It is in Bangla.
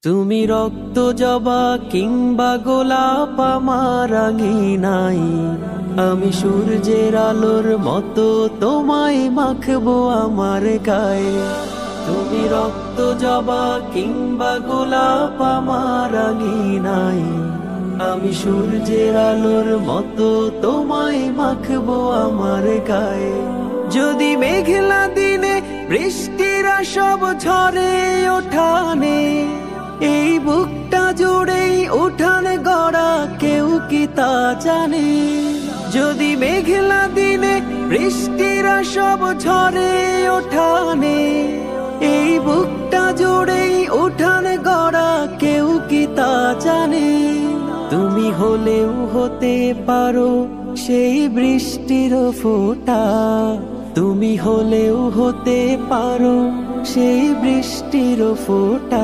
তুমি রক্ত জবা কিংবা গোলাপ আমার আঙিনাই, আমি সূর্যের আলোর মতো তোমায় মাখবো আমার গায়ে। তুমি রক্ত জবা কিংবা গোলাপ আমার আঙিনাই, আমি সূর্যের আলোর মতো তোমায় মাখবো আমার গায়ে। যদি মেঘলা দিনে বৃষ্টিরা সব ঝরে ওঠানে, এই বুকটা জুড়েই উঠান গড়া কেউ কি তা জানে। যদি মেঘলা দিনে বৃষ্টিরা সব ঝরে ওঠানে, এই বুকটা জুড়েই উঠান গড়া কেউ কি তা জানে। তুমি হলেও হতে পারো সেই বৃষ্টির ফোঁটা, তুমি হলেও হতে পারো সেই বৃষ্টির ফোঁটা।